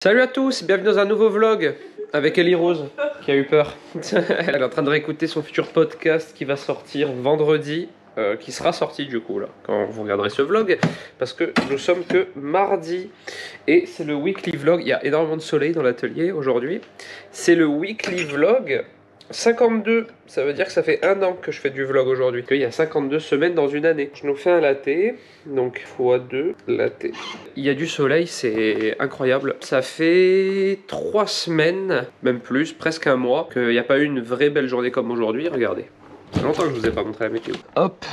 Salut à tous, bienvenue dans un nouveau vlog avec Ellie Rose qui a eu peur. Elle est en train de réécouter son futur podcast qui va sortir vendredi, qui sera sorti du coup là quand vous regarderez ce vlog, parce que nous sommes que mardi et c'est le weekly vlog. Il y a énormément de soleil dans l'atelier aujourd'hui. C'est le weekly vlog 52, ça veut dire que ça fait un an que je fais du vlog aujourd'hui. Il y a 52 semaines dans une année. Je nous fais un latte, donc x2 latte. Il y a du soleil, c'est incroyable. Ça fait 3 semaines, même plus, presque un mois, qu'il n'y a pas eu une vraie belle journée comme aujourd'hui. Regardez, ça fait longtemps que je vous ai pas montré la météo. Hop,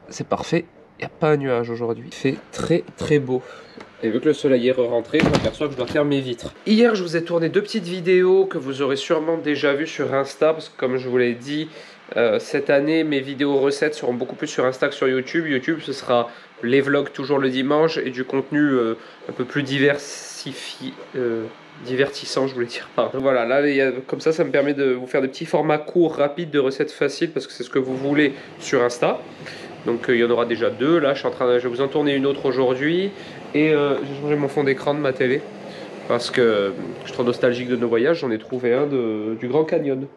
c'est parfait. Il n'y a pas un nuage aujourd'hui. Il fait très très beau. Et vu que le soleil est rentré, je m'aperçois que je dois faire mes vitres. Hier, je vous ai tourné 2 petites vidéos que vous aurez sûrement déjà vues sur Insta, parce que comme je vous l'ai dit, cette année, mes vidéos recettes seront beaucoup plus sur Insta que sur YouTube. YouTube, ce sera les vlogs toujours le dimanche et du contenu un peu plus diversifié. Divertissant, je voulais dire. Pardon. Voilà, là, comme ça me permet de vous faire des petits formats courts, rapides, de recettes faciles, parce que c'est ce que vous voulez sur Insta. Donc il y en aura déjà 2, là je vais vous en tourner une autre aujourd'hui. Et j'ai changé mon fond d'écran de ma télé, parce que je suis trop nostalgique de nos voyages, j'en ai trouvé un du Grand Canyon.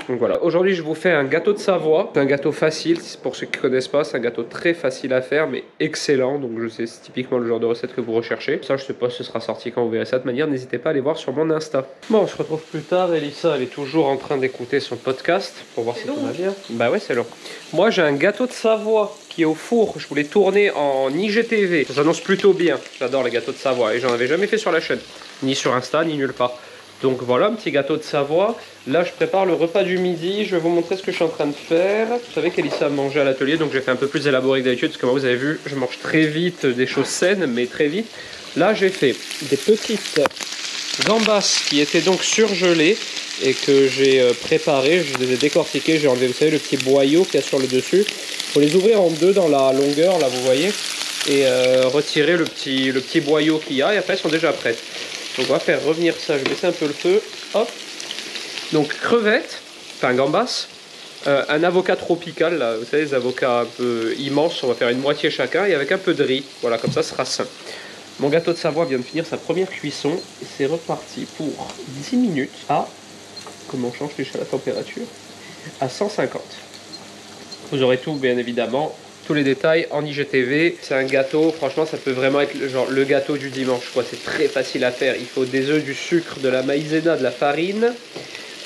Donc voilà, aujourd'hui je vous fais un gâteau de Savoie. C'est un gâteau facile, pour ceux qui ne connaissent pas, c'est un gâteau très facile à faire mais excellent. Donc je sais, c'est typiquement le genre de recette que vous recherchez. Ça je sais pas si ce sera sorti quand vous verrez ça, de manière n'hésitez pas à aller voir sur mon Insta. Bon, on se retrouve plus tard. Elissa elle est toujours en train d'écouter son podcast pour voir si tout va bien. Bah ouais, c'est long. Moi j'ai un gâteau de Savoie qui est au four, je voulais tourner en IGTV. Ça s'annonce plutôt bien, j'adore les gâteaux de Savoie et j'en avais jamais fait sur la chaîne, ni sur Insta ni nulle part. Donc voilà, un petit gâteau de Savoie. Là, je prépare le repas du midi. Je vais vous montrer ce que je suis en train de faire. Vous savez qu'Elissa a mangé à l'atelier, donc j'ai fait un peu plus élaboré que d'habitude, parce que moi, vous avez vu, je mange très vite des choses saines, mais très vite. Là, j'ai fait des petites gambas qui étaient donc surgelées et que j'ai préparées. Je les ai décortiquées. J'ai enlevé, vous savez, le petit boyau qu'il y a sur le dessus. Il faut les ouvrir en deux dans la longueur, là, vous voyez, et retirer le petit boyau qu'il y a. Et après, elles sont déjà prêtes. Donc on va faire revenir ça, je vais baisser un peu le feu, hop. Donc crevettes, enfin gambas, un avocat tropical, là, vous savez les avocats un peu immenses, on va faire une moitié chacun et avec un peu de riz, voilà comme ça sera sain. Mon gâteau de Savoie vient de finir sa première cuisson et c'est reparti pour 10 minutes à, comment on change déjà la température, à 150. Vous aurez tout bien évidemment. Tous les détails en IGTV. C'est un gâteau, franchement ça peut vraiment être le gâteau du dimanche quoi. C'est très facile à faire. Il faut des œufs, du sucre, de la maïzena, de la farine,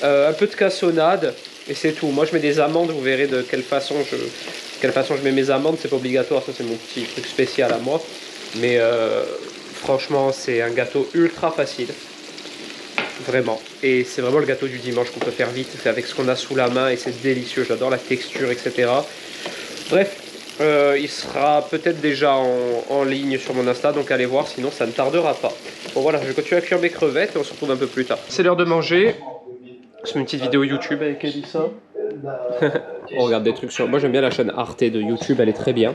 un peu de cassonade et c'est tout. Moi je mets des amandes, vous verrez de quelle façon je mets mes amandes. C'est pas obligatoire, ça c'est mon petit truc spécial à moi, mais franchement c'est un gâteau ultra facile, vraiment, et c'est vraiment le gâteau du dimanche qu'on peut faire vite, c'est avec ce qu'on a sous la main et c'est délicieux. J'adore la texture, etc. Bref, il sera peut-être déjà en ligne sur mon Insta, donc allez voir, sinon ça ne tardera pas. Bon voilà, je vais continuer à cuire mes crevettes et on se retrouve un peu plus tard. C'est l'heure de manger. C'est une petite vidéo YouTube avec Elissa. On regarde des trucs sur... Moi j'aime bien la chaîne Arte de YouTube, elle est très bien.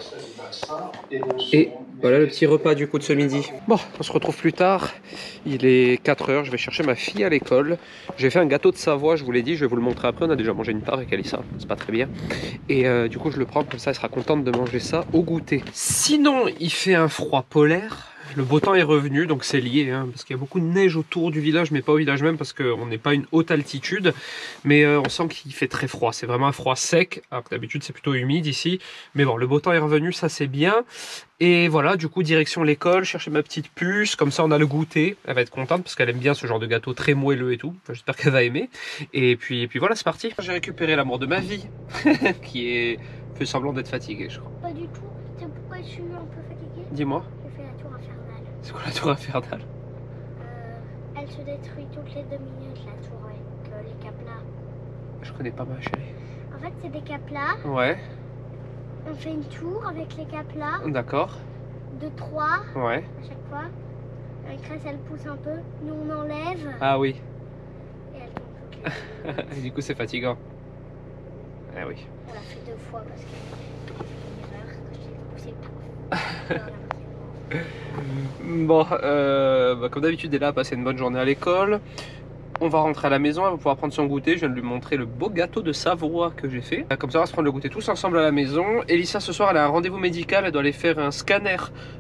Et voilà le petit repas du coup de ce midi. Bon, on se retrouve plus tard. Il est 4 h, je vais chercher ma fille à l'école. J'ai fait un gâteau de Savoie, je vous l'ai dit, je vais vous le montrer après. On a déjà mangé une part avec Elissa, c'est pas très bien. Et du coup je le prends comme ça, elle sera contente de manger ça au goûter. Sinon, il fait un froid polaire. Le beau temps est revenu, donc c'est lié, hein, parce qu'il y a beaucoup de neige autour du village, mais pas au village même, parce qu'on n'est pas une haute altitude. Mais on sent qu'il fait très froid, c'est vraiment un froid sec, alors que d'habitude c'est plutôt humide ici. Mais bon, le beau temps est revenu, ça c'est bien. Et voilà, du coup, direction l'école, chercher ma petite puce, comme ça on a le goûter. Elle va être contente, parce qu'elle aime bien ce genre de gâteau très moelleux et tout. Enfin, j'espère qu'elle va aimer. Et puis voilà, c'est parti. J'ai récupéré l'amour de ma vie, qui fait semblant d'être fatigué, je crois. Pas du tout, c'est pourquoi je suis un peu fatiguée. Dis-moi. C'est quoi la tour infernale? Elle se détruit toutes les 2 minutes, la tour avec les caplas. Je connais pas ma chérie. En fait, c'est des caplas. Ouais. On fait une tour avec les caplas. D'accord. De 3 Ouais. à chaque fois. La crèche, elle pousse un peu. Nous, on enlève. Ah oui. Et elle tombe toutes les 2 minutes. Et du coup, c'est fatigant. Ah oui. On l'a fait 2 fois parce qu'il y a une erreur. Quand j'ai poussé, Bon, comme d'habitude, elle a passé une bonne journée à l'école. on va rentrer à la maison, elle va pouvoir prendre son goûter. Je viens de lui montrer le beau gâteau de Savoie que j'ai fait. Comme ça, on va se prendre le goûter tous ensemble à la maison. Elissa, ce soir, elle a un rendez-vous médical, elle doit aller faire un scanner.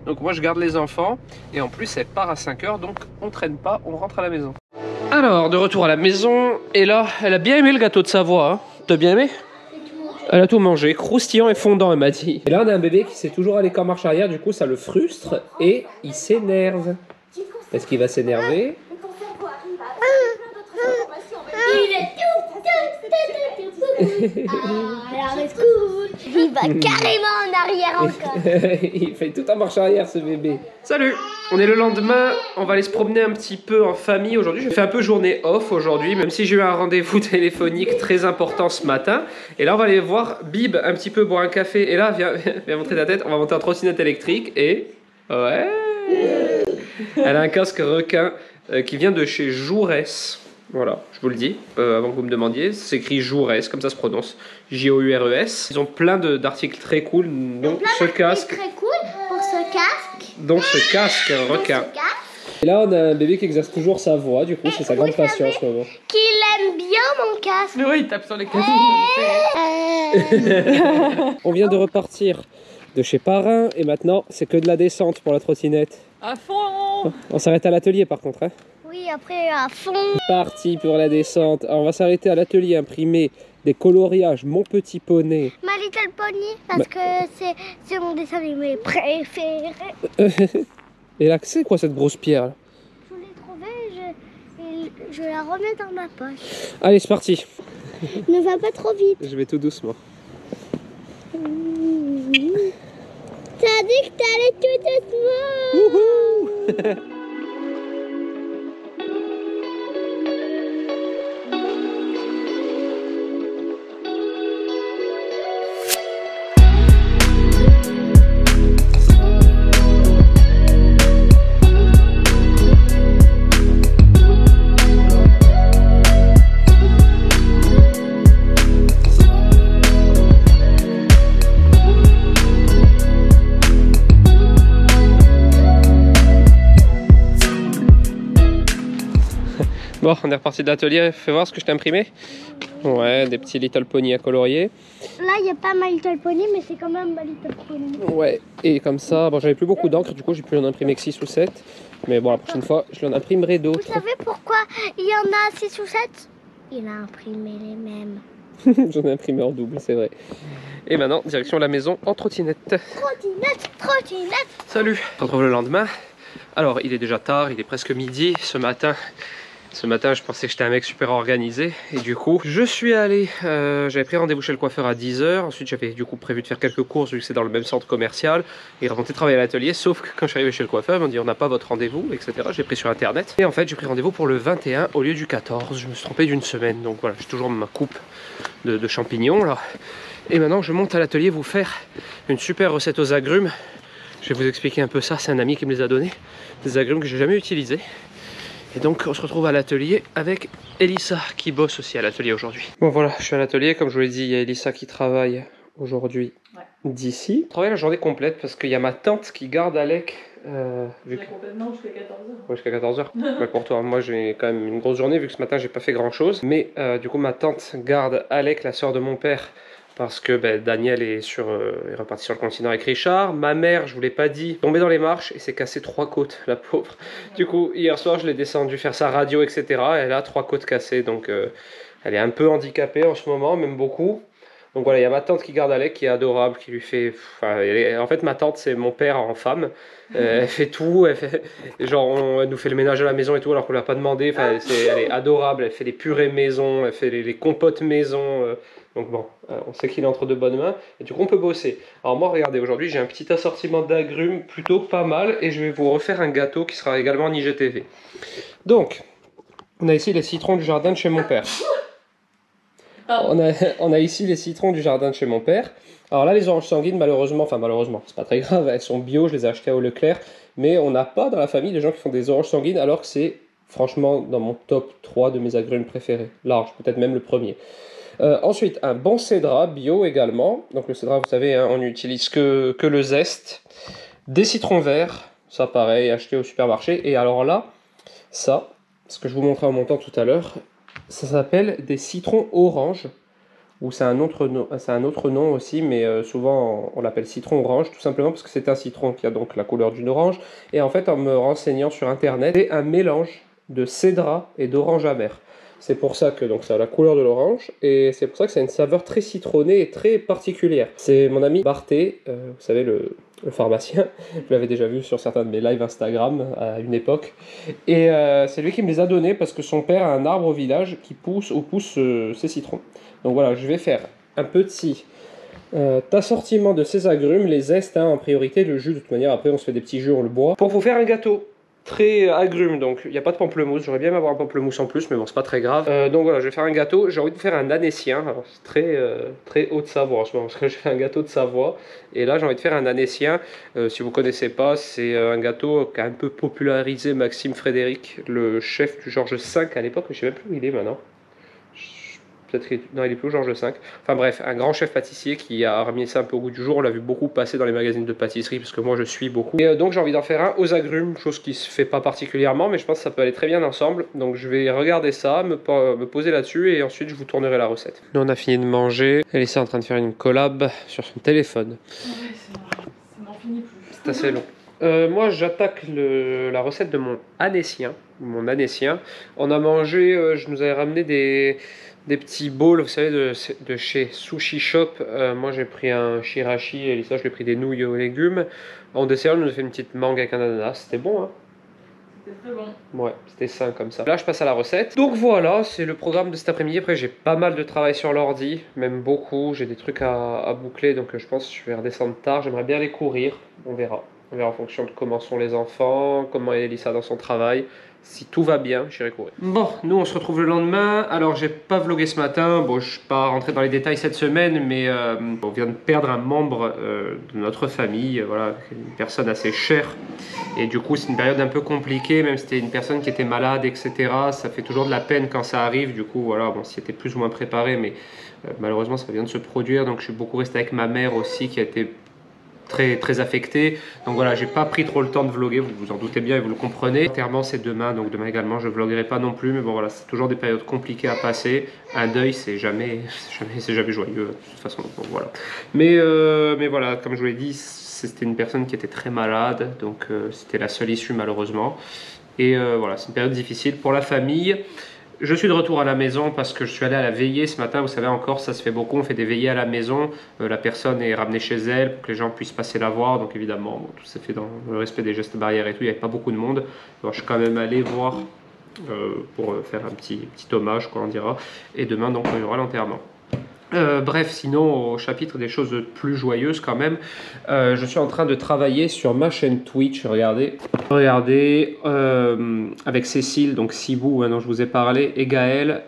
Donc moi, je garde les enfants. Et en plus, elle part à 5 h, donc on traîne pas, on rentre à la maison. Alors, de retour à la maison. Et là, elle a bien aimé le gâteau de Savoie. Hein. T'as bien aimé? Elle a tout mangé, croustillant et fondant, elle m'a dit. Et là, on a un bébé qui sait toujours aller qu'en marche arrière, du coup, ça le frustre et il s'énerve. Est-ce qu'il va s'énerver? Il est il va carrément en arrière encore. Il fait tout en marche arrière, ce bébé. Salut! On est le lendemain, on va aller se promener un petit peu en famille aujourd'hui. Je fais un peu journée off aujourd'hui, même si j'ai eu un rendez-vous téléphonique très important ce matin. Et là, on va aller voir Bib un petit peu boire un café. Et là, viens montrer ta tête. On va monter en trottinette électrique et... Ouais! Elle a un casque requin qui vient de chez Jourès. Voilà, je vous le dis, avant que vous me demandiez. C'est écrit Jourès, comme ça se prononce. J-O-U-R-E-S. Ils ont plein d'articles très cool. Donc ce casque... Très cool pour ce casque. Donc ce casque requin. Et là, on a un bébé qui exerce toujours sa voix, du coup, c'est sa grande passion en ce moment. Qu'il aime bien mon casque. Mais oui, il tape sur les casques. On vient de repartir de chez Parrain et maintenant, c'est que de la descente pour la trottinette. À fond. On s'arrête à l'atelier par contre. Hein. Oui, après à fond. Parti pour la descente. Alors, on va s'arrêter à l'atelier imprimer des coloriages Mon Petit Poney. My Little Pony, parce que c'est mon dessin animé préféré. Et là, c'est quoi cette grosse pierre là? Je l'ai trouvée, je la remets dans ma poche. Allez, c'est parti. Ne va pas trop vite. Je vais tout doucement. T'as dit que t'allais tout doucement. Wouhou. Bon, on est reparti de l'atelier. Fais voir ce que je t'ai imprimé. Ouais, des petits Little Pony à colorier. Là, il n'y a pas My Little Pony, mais c'est quand même My Little Pony. Ouais, et comme ça, bon, j'avais plus beaucoup d'encre, du coup, j'ai pu en imprimer que 6 ou 7. Mais bon, la prochaine fois, je l'en imprimerai d'autres. Vous savez pourquoi il y en a 6 ou 7? Il a imprimé les mêmes. J'en ai imprimé en double, c'est vrai. Et maintenant, direction la maison en trottinette. Trottinette, trottinette. Salut, on se retrouve le lendemain. Alors, il est déjà tard, il est presque midi. Ce matin, je pensais que j'étais un mec super organisé. Et du coup, je suis allé... j'avais pris rendez-vous chez le coiffeur à 10 h. Ensuite, j'avais du coup prévu de faire quelques courses, vu que c'est dans le même centre commercial. Et remonter travailler à l'atelier. Sauf que quand je suis arrivé chez le coiffeur, ils m'ont dit on n'a pas votre rendez-vous, etc. J'ai pris sur internet. Et en fait, j'ai pris rendez-vous pour le 21 au lieu du 14. Je me suis trompé d'une semaine. Donc voilà, j'ai toujours ma coupe de champignons là. Et maintenant, je monte à l'atelier vous faire une super recette aux agrumes. Je vais vous expliquer un peu ça. C'est un ami qui me les a donnés. Des agrumes que j'ai jamais utilisés. Et donc on se retrouve à l'atelier avec Elissa qui bosse aussi à l'atelier aujourd'hui. Bon voilà, je suis à l'atelier, comme je vous l'ai dit, il y a Elissa qui travaille aujourd'hui d'ici. Je travaille la journée complète parce qu'il y a ma tante qui garde Alec. Complètement jusqu'à 14 h. Ouais, jusqu'à 14 h. Mais pour toi, moi j'ai quand même une grosse journée vu que ce matin j'ai pas fait grand chose. Mais du coup ma tante garde Alec, la soeur de mon père. Parce que Daniel est reparti sur le continent avec Richard. Ma mère, je vous l'ai pas dit, est tombée dans les marches et s'est cassé 3 côtes, la pauvre. Du coup, hier soir, je l'ai descendu faire sa radio, etc. Elle a 3 côtes cassées, donc elle est un peu handicapée en ce moment, même beaucoup. Donc voilà, il y a ma tante qui garde Alec, qui est adorable, qui lui fait... en fait, ma tante, c'est mon père en femme. Elle fait tout, elle nous fait le ménage à la maison et tout, alors qu'on ne l'a pas demandé. Elle est adorable, elle fait les purées maison, elle fait les compotes maison... Donc bon, on sait qu'il est entre de bonnes mains et du coup on peut bosser. Alors moi regardez, aujourd'hui j'ai un petit assortiment d'agrumes plutôt pas mal et je vais vous refaire un gâteau qui sera également en IGTV. Donc, on a ici les citrons du jardin de chez mon père. On a ici les citrons du jardin de chez mon père. Alors là les oranges sanguines malheureusement, c'est pas très grave, elles sont bio, je les ai achetées au Leclerc. Mais on n'a pas dans la famille des gens qui font des oranges sanguines alors que c'est franchement dans mon top 3 de mes agrumes préférés. Large, peut-être même le premier. Ensuite, un bon cédra bio également. Donc le cédra, vous savez, hein, on n'utilise que le zeste. Des citrons verts, ça pareil, acheté au supermarché. Et alors là, ça, ce que je vous montrais en montant tout à l'heure. Ça s'appelle des citrons orange, ou c'est un autre nom aussi, mais souvent on l'appelle citron orange, tout simplement parce que c'est un citron qui a donc la couleur d'une orange. Et en fait, en me renseignant sur internet, c'est un mélange de cédra et d'orange amère. C'est pour ça que donc ça a la couleur de l'orange, et c'est pour ça que ça a une saveur très citronnée et très particulière. C'est mon ami Barthé, vous savez le pharmacien, je l'avais déjà vu sur certains de mes lives Instagram à une époque, et c'est lui qui me les a donnés parce que son père a un arbre au village qui pousse ces citrons. Donc voilà, je vais faire un petit assortiment de ces agrumes, les zestes en priorité, le jus de toute manière, après on se fait des petits jus, on le boit. Pour vous faire un gâteau très agrumes, donc il n'y a pas de pamplemousse, j'aurais bien avoir un pamplemousse en plus, mais bon, c'est pas très grave. Donc voilà, je vais faire un gâteau, j'ai envie de faire un anécien, alors c'est très haut de Savoie en ce moment, parce que je fais un gâteau de Savoie, et là j'ai envie de faire un anécien. Si vous connaissez pas, c'est un gâteau qu'a un peu popularisé Maxime Frédéric, le chef du Georges V à l'époque, je sais même plus où il est maintenant. Peut-être qu'il non, il est plus au Georges V. Enfin bref, un grand chef pâtissier qui a remis ça un peu au goût du jour. On l'a vu beaucoup passer dans les magazines de pâtisserie, parce que moi je suis beaucoup. Et donc j'ai envie d'en faire un aux agrumes, chose qui se fait pas particulièrement, mais je pense que ça peut aller très bien ensemble. Donc je vais regarder ça, me poser là-dessus, et ensuite je vous tournerai la recette. Nous on a fini de manger. Elissa est en train de faire une collab sur son téléphone. Ouais, ça n'en finit plus. C'est assez long. Moi j'attaque la recette de mon anécien. On a mangé, je nous avais ramené des petits bowls, vous savez, de chez Sushi Shop. Moi j'ai pris un shirashi, et Elissa je lui ai pris des nouilles aux légumes. En dessert, elle nous a fait une petite mangue avec un ananas, c'était bon, hein? C'était très bon. Ouais, c'était sain comme ça. Là je passe à la recette. Donc voilà, c'est le programme de cet après-midi. Après j'ai pas mal de travail sur l'ordi, même beaucoup. J'ai des trucs à boucler, donc je pense que je vais redescendre tard. J'aimerais bien aller courir, on verra. On verra en fonction de comment sont les enfants, comment est Elissa dans son travail. Si tout va bien, j'irai courir. Bon, nous on se retrouve le lendemain. Alors j'ai pas vlogué ce matin. Bon, je suis pas rentré dans les détails cette semaine, mais on vient de perdre un membre de notre famille. Voilà, une personne assez chère. Et du coup, c'est une période un peu compliquée, même si c'était une personne qui était malade, etc. Ça fait toujours de la peine quand ça arrive. Du coup, voilà, bon, c'était plus ou moins préparé, mais malheureusement, ça vient de se produire. Donc je suis beaucoup resté avec ma mère aussi, qui a été très affecté. Donc voilà, j'ai pas pris trop le temps de vlogger, vous vous en doutez bien et vous le comprenez. L'enterrement c'est demain, donc demain également je vloguerai pas non plus, mais bon voilà, c'est toujours des périodes compliquées à passer. Un deuil c'est jamais joyeux de toute façon, donc voilà. Mais voilà, comme je vous l'ai dit, c'était une personne qui était très malade, donc c'était la seule issue malheureusement. Et voilà, c'est une période difficile pour la famille. Je suis de retour à la maison parce que je suis allé à la veillée ce matin. Vous savez, encore, ça se fait beaucoup. On fait des veillées à la maison. La personne est ramenée chez elle pour que les gens puissent passer la voir. Donc évidemment, bon, tout s'est fait dans le respect des gestes barrières et tout. Il n'y avait pas beaucoup de monde. Alors, je suis quand même allé voir pour faire un petit hommage, quoi, on dira. Et demain, donc, il y aura l'enterrement. Bref, sinon au chapitre des choses plus joyeuses quand même, je suis en train de travailler sur ma chaîne Twitch. Regardez, avec Cécile, donc Sibou, dont je vous ai parlé, et Gaël.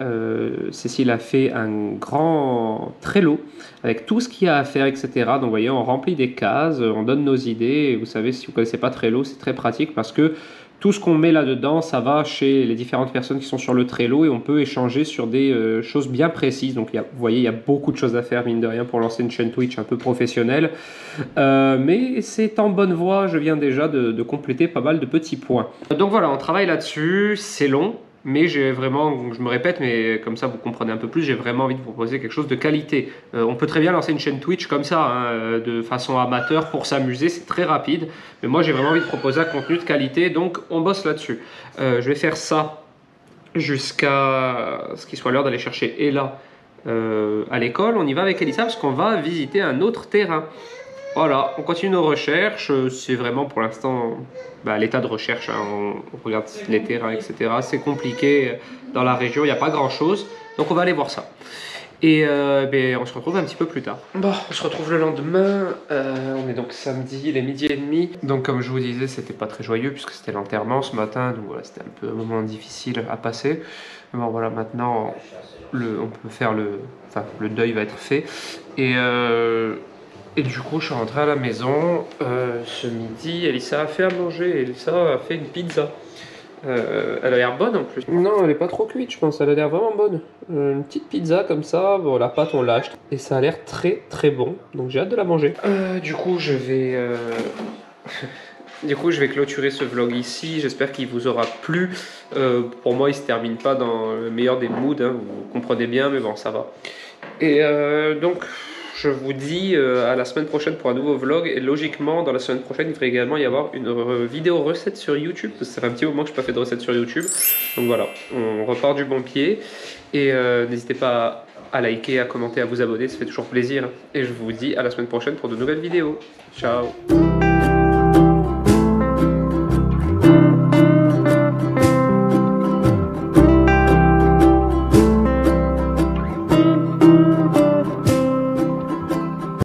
Cécile a fait un grand Trello avec tout ce qu'il y a à faire, etc. Donc vous voyez, on remplit des cases, on donne nos idées. Et vous savez, si vous ne connaissez pas Trello, c'est très pratique parce que tout ce qu'on met là-dedans, ça va chez les différentes personnes qui sont sur le Trello et on peut échanger sur des choses bien précises. Donc, vous voyez, il y a beaucoup de choses à faire, mine de rien, pour lancer une chaîne Twitch un peu professionnelle. Mais c'est en bonne voie, je viens déjà de compléter pas mal de petits points. Donc voilà, on travaille là-dessus, c'est long. Mais j'ai vraiment, je me répète, mais comme ça vous comprenez un peu plus, j'ai vraiment envie de vous proposer quelque chose de qualité. On peut très bien lancer une chaîne Twitch comme ça, hein, de façon amateur pour s'amuser, c'est très rapide. Mais moi j'ai vraiment envie de proposer un contenu de qualité, donc on bosse là-dessus. Je vais faire ça jusqu'à ce qu'il soit l'heure d'aller chercher Ella à l'école. On y va avec Elissa parce qu'on va visiter un autre terrain. Voilà, on continue nos recherches, c'est vraiment pour l'instant l'état de recherche, hein. On regarde les terrains, etc. C'est compliqué dans la région, il n'y a pas grand chose, donc on va aller voir ça. Et on se retrouve un petit peu plus tard. Bon, on se retrouve le lendemain, on est donc samedi, il est 12h30. Donc comme je vous disais, c'était pas très joyeux puisque c'était l'enterrement ce matin, donc voilà, c'était un peu un moment difficile à passer. Bon voilà, maintenant on peut faire le deuil va être fait. Et du coup, je suis rentré à la maison ce midi. Elissa a fait à manger. Elissa a fait une pizza. Elle a l'air bonne en plus. Non, elle est pas trop cuite, je pense. Elle a l'air vraiment bonne. Une petite pizza comme ça. Bon, la pâte, on l'a achetée. Et ça a l'air très bon. Donc j'ai hâte de la manger. Du coup, je vais Du coup, je vais clôturer ce vlog ici. J'espère qu'il vous aura plu. Pour moi, il se termine pas dans le meilleur des moods, hein, vous comprenez bien, mais bon, ça va. Et donc, je vous dis à la semaine prochaine pour un nouveau vlog. Et logiquement, dans la semaine prochaine, il devrait également y avoir une vidéo recette sur YouTube. Parce que ça fait un petit moment que je n'ai pas fait de recette sur YouTube. Donc voilà, on repart du bon pied. Et n'hésitez pas à liker, à commenter, à vous abonner. Ça fait toujours plaisir. Et je vous dis à la semaine prochaine pour de nouvelles vidéos. Ciao!